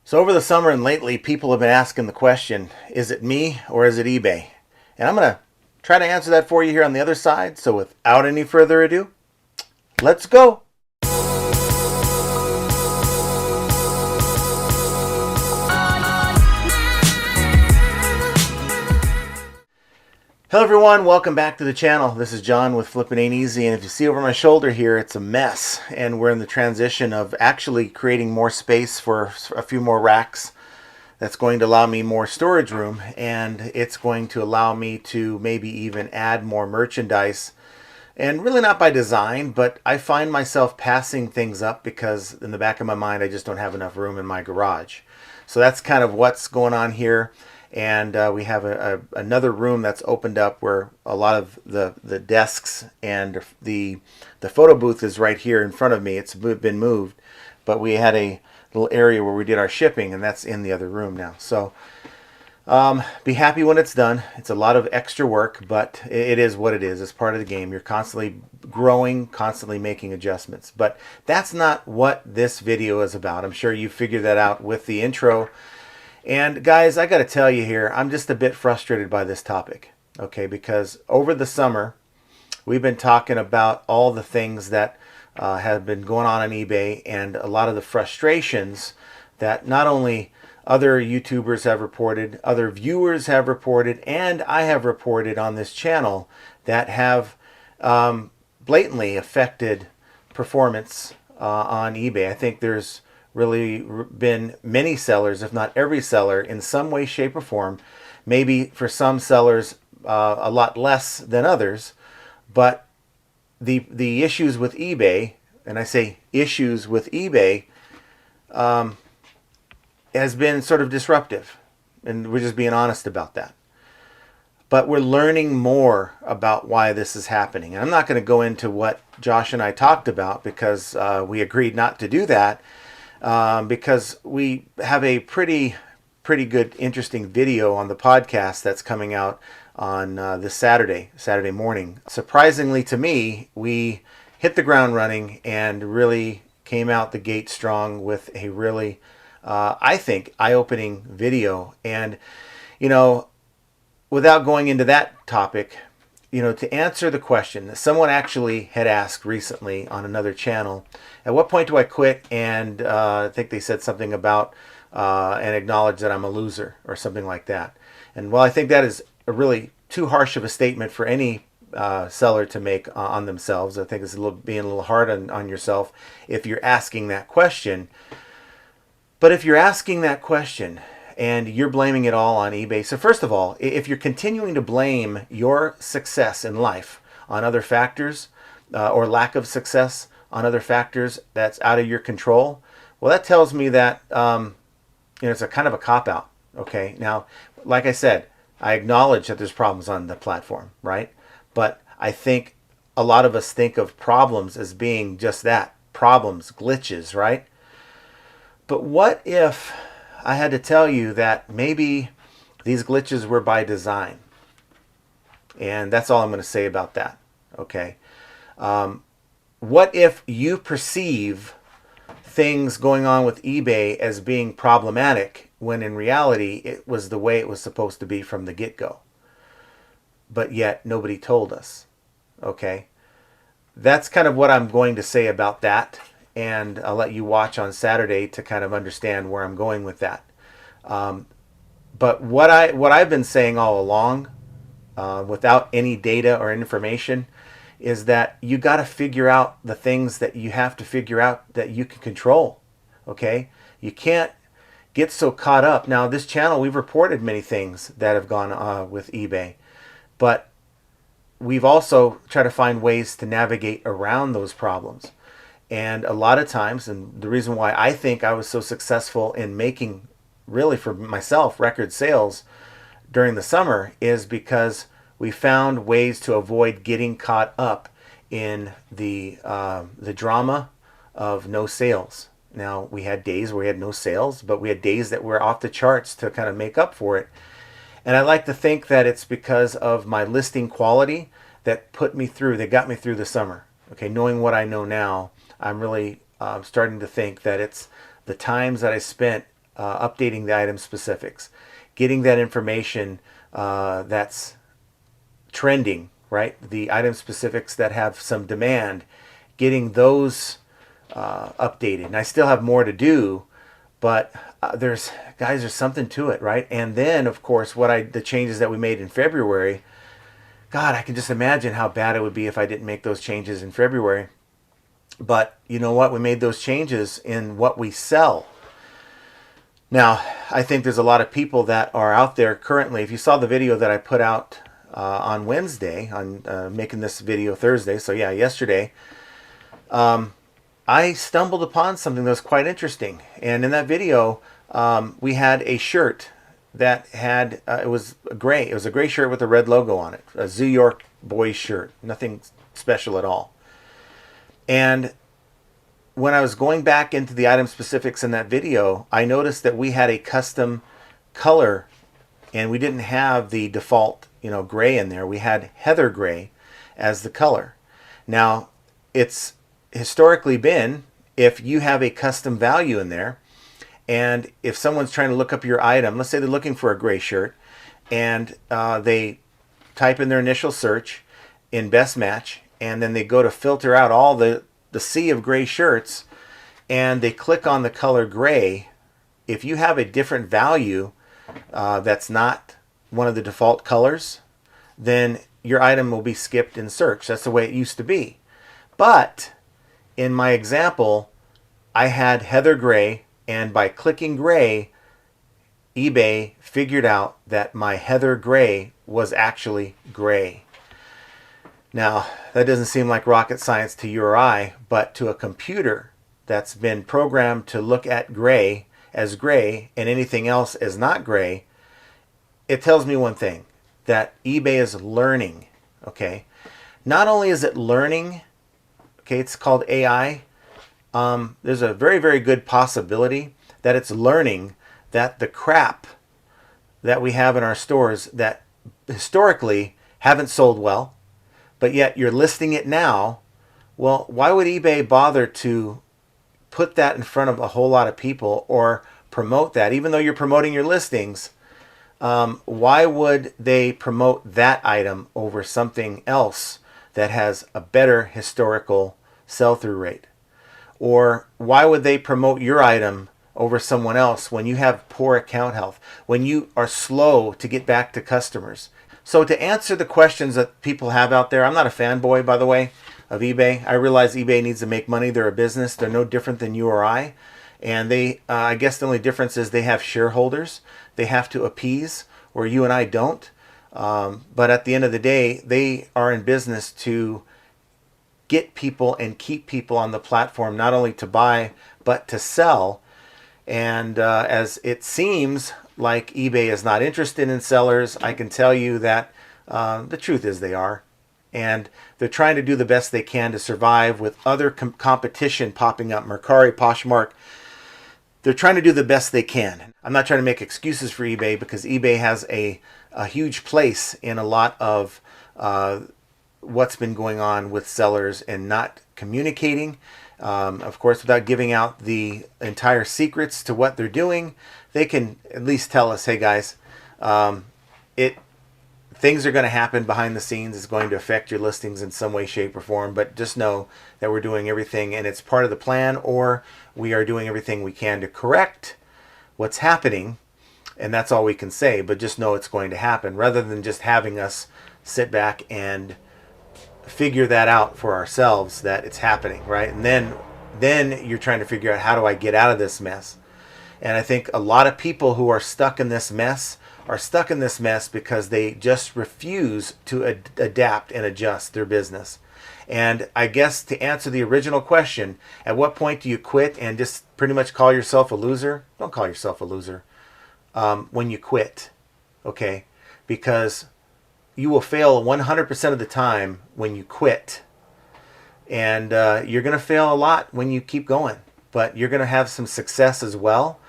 So over the summer and lately, people have been asking the question, is it me or is it eBay? And I'm going to try to answer that for you here on the other side. So without any further ado, let's go. Hello everyone, welcome back to the channel. This is John with Flippin' Ain't Easy, and if you see over my shoulder here, it's a mess, and we're in the transition of actually creating more space for a few more racks. That's going to allow me more storage room, and it's going to allow me to maybe even add more merchandise. And really not by design, but I find myself passing things up because in the back of my mind I just don't have enough room in my garage. So that's kind of what's going on here. And we have another room that's opened up where a lot of the desks and the photo booth is right here in front of me. It's been moved, but we had a little area where we did our shipping, and that's in the other room now. So be happy when it's done. It's a lot of extra work, but it is what it is. It's part of the game. You're constantly growing, constantly making adjustments. But that's not what this video is about. I'm sure you figured that out with the intro. And guys, I got to tell you here, I'm just a bit frustrated by this topic, okay? Because over the summer, we've been talking about all the things that have been going on eBay and a lot of the frustrations that not only other YouTubers have reported, other viewers have reported, and I have reported on this channel that have blatantly affected performance on eBay. I think there's really been many sellers, if not every seller, in some way, shape, or form. Maybe for some sellers a lot less than others, but the issues with eBay, and I say issues with eBay, has been sort of disruptive, and we're just being honest about that. But we're learning more about why this is happening. And I'm not going to go into what Josh and I talked about because we agreed not to do that. Because we have a pretty good, interesting video on the podcast that's coming out on this Saturday morning. Surprisingly to me, we hit the ground running and really came out the gate strong with a really, I think, eye-opening video. And, you know, without going into that topic, to answer the question that someone actually had asked recently on another channel, at what point do I quit? And I think they said something about and acknowledge that I'm a loser or something like that. And well, I think that is a really too harsh of a statement for any seller to make on themselves. I think it's being a little hard on yourself if you're asking that question. But if you're asking that question and you're blaming it all on eBay. So first of all, if you're continuing to blame your success in life on other factors or lack of success on other factors that's out of your control, well, that tells me that it's a kind of a cop-out. Okay, now, like I said, I acknowledge that there's problems on the platform, right? But I think a lot of us think of problems as being just that, problems, glitches, right? But what if I had to tell you that maybe these glitches were by design? And that's all I'm going to say about that. Okay. What if you perceive things going on with eBay as being problematic when in reality it was the way it was supposed to be from the get-go? But yet nobody told us. Okay. That's kind of what I'm going to say about that. And I'll let you watch on Saturday to kind of understand where I'm going with that. But what I've been saying all along, without any data or information, is that you got to figure out the things that you have to figure out that you can control. Okay, you can't get so caught up. Now, this channel, we've reported many things that have gone with eBay, but we've also tried to find ways to navigate around those problems. And a lot of times, and the reason why I think I was so successful in making, really for myself, record sales during the summer is because we found ways to avoid getting caught up in the drama of no sales. Now, we had days where we had no sales, but we had days that were off the charts to kind of make up for it. And I like to think that it's because of my listing quality that got me through the summer. Okay, knowing what I know now, I'm really starting to think that it's the times that I spent updating the item specifics, getting that information that's trending, right? The item specifics that have some demand, getting those updated. And I still have more to do, but there's something to it, right? And then, of course, the changes that we made in February. God, I can just imagine how bad it would be if I didn't make those changes in February. But you know what? We made those changes in what we sell. Now, I think there's a lot of people that are out there currently. If you saw the video that I put out on Wednesday, on making this video Thursday, so yeah, yesterday, I stumbled upon something that was quite interesting. And in that video, we had a shirt that had, it was a gray shirt with a red logo on it, a Zoo York boys shirt, nothing special at all. And when I was going back into the item specifics in that video, I noticed that we had a custom color, and we didn't have the default, gray in there. We had heather gray as the color. Now, it's historically been, if you have a custom value in there, and if someone's trying to look up your item, let's say they're looking for a gray shirt, and they type in their initial search in best match, and then they go to filter out all the sea of gray shirts, and they click on the color gray. If you have a different value that's not one of the default colors, then your item will be skipped in search. That's the way it used to be. But in my example, I had heather gray, and by clicking gray, eBay figured out that my heather gray was actually gray. Now, that doesn't seem like rocket science to you or I, but to a computer that's been programmed to look at gray as gray and anything else as not gray, it tells me one thing, that eBay is learning, okay? Not only is it learning, okay, it's called AI, there's a very, very good possibility that it's learning that the crap that we have in our stores that historically haven't sold well, but yet you're listing it now, well, why would eBay bother to put that in front of a whole lot of people or promote that? Even though you're promoting your listings, why would they promote that item over something else that has a better historical sell-through rate? Or why would they promote your item over someone else when you have poor account health, when you are slow to get back to customers? So to answer the questions that people have out there, I'm not a fanboy, by the way, of eBay. I realize eBay needs to make money. They're a business. They're no different than you or I. And they, I guess the only difference is they have shareholders they have to appease, where you and I don't. But at the end of the day, they are in business to get people and keep people on the platform, not only to buy, but to sell. And as it seems like eBay is not interested in sellers, I can tell you that the truth is they are. And they're trying to do the best they can to survive with other competition popping up, Mercari, Poshmark. They're trying to do the best they can. I'm not trying to make excuses for eBay, because eBay has a huge place in a lot of what's been going on with sellers and not communicating. Of course, without giving out the entire secrets to what they're doing, they can at least tell us, hey guys, things are going to happen behind the scenes. It's going to affect your listings in some way, shape, or form. But just know that we're doing everything, and it's part of the plan, or we are doing everything we can to correct what's happening. And that's all we can say. But just know it's going to happen, rather than just having us sit back and figure that out for ourselves, that it's happening, right? And then you're trying to figure out, how do I get out of this mess? And I think a lot of people who are stuck in this mess are stuck in this mess because they just refuse to adapt and adjust their business. And I guess to answer the original question, at what point do you quit and just pretty much call yourself a loser? Don't call yourself a loser when you quit, okay? Because you will fail 100% of the time when you quit. And you're going to fail a lot when you keep going. But you're going to have some success as well.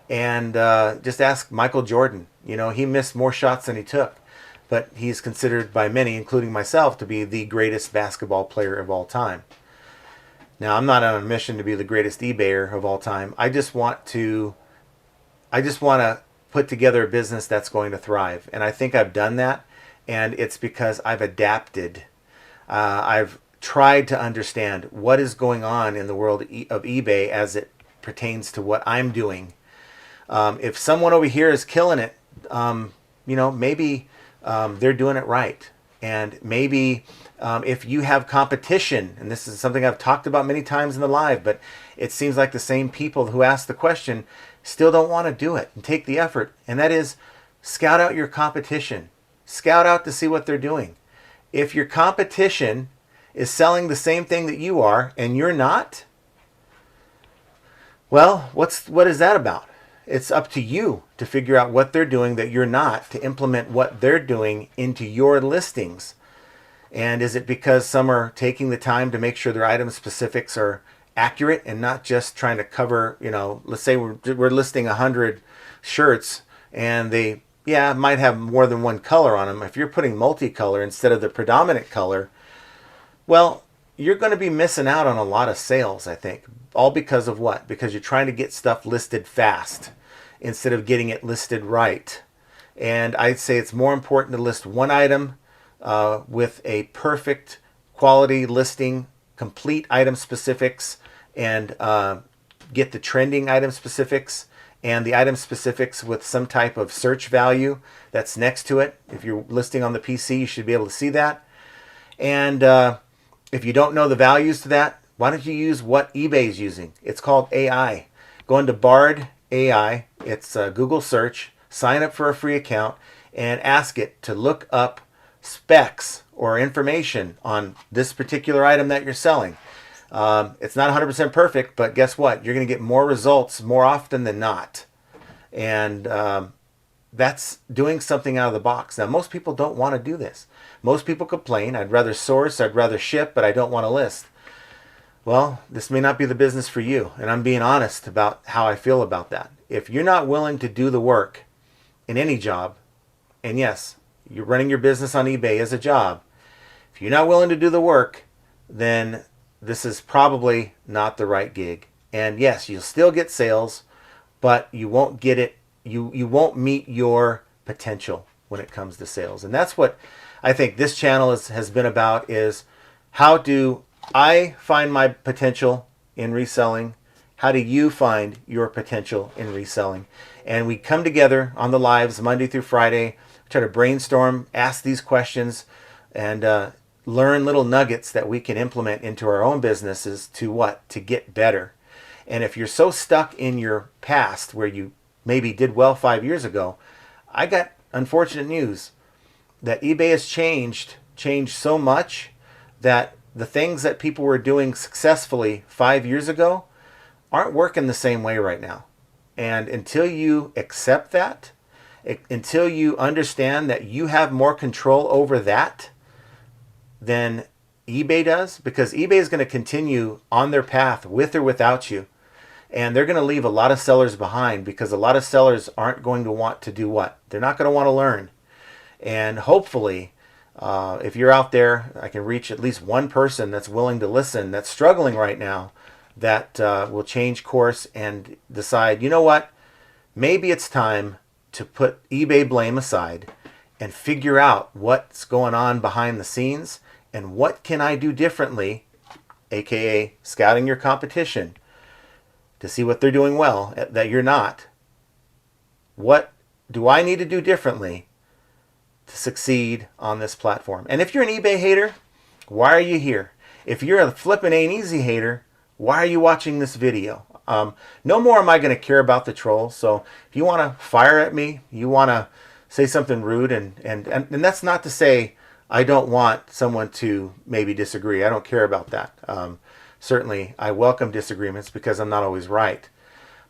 And just ask Michael Jordan. You know, he missed more shots than he took. But he's considered by many, including myself, to be the greatest basketball player of all time. Now, I'm not on a mission to be the greatest eBayer of all time. I just want to I just want to put together a business that's going to thrive. And I think I've done that. And it's because I've adapted. I've tried to understand what is going on in the world of eBay as it pertains to what I'm doing. If someone over here is killing it, maybe they're doing it right. And maybe if you have competition, and this is something I've talked about many times in the live, but it seems like the same people who ask the question still don't want to do it and take the effort. And that is, scout out your competition. Scout out to see what they're doing. If your competition is selling the same thing that you are and you're not, well, what is that about? It's up to you to figure out what they're doing that you're not, to implement what they're doing into your listings. And is it because some are taking the time to make sure their item specifics are accurate and not just trying to cover, let's say we're listing 100 shirts and they might have more than one color on them. If you're putting multicolor instead of the predominant color, well, you're going to be missing out on a lot of sales, I think. All because of what? Because you're trying to get stuff listed fast instead of getting it listed right. And I'd say it's more important to list one item with a perfect quality listing, complete item specifics, and get the trending item specifics and the item specifics with some type of search value that's next to it. If you're listing on the PC, you should be able to see that. And if you don't know the values to that, why don't you use what eBay is using? It's called AI. Go into Bard AI. It's a Google search. Sign up for a free account and ask it to look up specs or information on this particular item that you're selling. It's not 100% perfect, but guess what? You're going to get more results more often than not. And that's doing something out of the box. Now, most people don't want to do this. Most people complain, I'd rather source, I'd rather ship, but I don't want to list. Well, this may not be the business for you, and I'm being honest about how I feel about that. If you're not willing to do the work in any job, and yes, you're running your business on eBay as a job, if you're not willing to do the work, then this is probably not the right gig. And yes, you'll still get sales, but you won't get it, you won't meet your potential when it comes to sales. And that's what I think this channel has been about, is how do I find my potential in reselling? How do you find your potential in reselling? And we come together on the lives Monday through Friday, try to brainstorm, ask these questions, and learn little nuggets that we can implement into our own businesses to what? To get better. And if you're so stuck in your past where you maybe did well 5 years ago, I got unfortunate news that eBay has changed so much that the things that people were doing successfully 5 years ago aren't working the same way right now. And until you accept that, until you understand that you have more control over that than eBay does, because eBay is going to continue on their path with or without you. And they're going to leave a lot of sellers behind, because a lot of sellers aren't going to want to do what? They're not going to want to learn. And hopefully, if you're out there, I can reach at least one person that's willing to listen, that's struggling right now, that will change course and decide, you know what? Maybe it's time to put eBay blame aside and figure out what's going on behind the scenes and what can I do differently, aka scouting your competition, to see what they're doing well that you're not. What do I need to do differently to succeed on this platform? And if you're an eBay hater, why are you here? If you're a flippin' ain't easy hater, why are you watching this video? No more am I going to care about the trolls. So if you want to fire at me, you want to say something rude, and that's not to say I don't want someone to maybe disagree. I don't care about that. Certainly, I welcome disagreements because I'm not always right.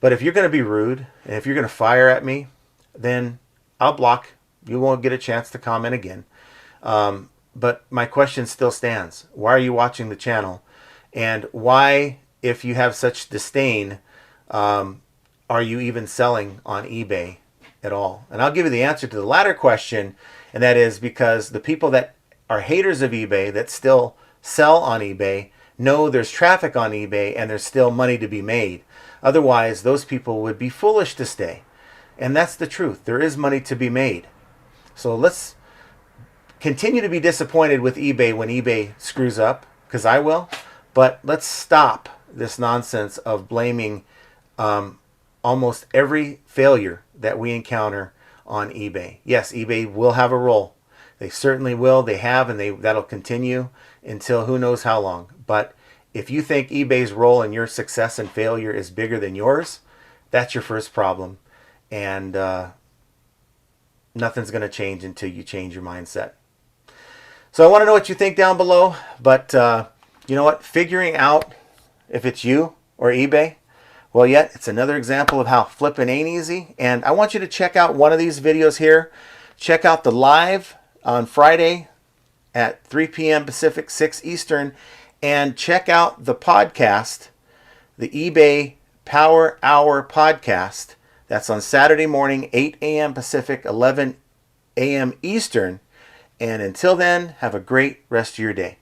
But if you're going to be rude and if you're going to fire at me, then I'll block. You won't get a chance to comment again. But my question still stands. Why are you watching the channel? And why, if you have such disdain, are you even selling on eBay at all? And I'll give you the answer to the latter question, and that is because the people that are haters of eBay that still sell on eBay know there's traffic on eBay and there's still money to be made. Otherwise, those people would be foolish to stay. And that's the truth. There is money to be made. So let's continue to be disappointed with eBay when eBay screws up, because I will. But let's stop this nonsense of blaming almost every failure that we encounter on eBay. Yes, eBay will have a role. They certainly will. They have, and that'll continue until who knows how long. But if you think eBay's role in your success and failure is bigger than yours, that's your first problem. And nothing's going to change until you change your mindset. So I want to know what you think down below. But you know what? Figuring out if it's you or eBay, well, yet it's another example of how flipping ain't easy. And I want you to check out one of these videos here. Check out the live on Friday at 3 p.m. Pacific, 6 Eastern. And check out the podcast, the eBay Power Hour podcast. That's on Saturday morning, 8 a.m. Pacific, 11 a.m. Eastern. And until then, have a great rest of your day.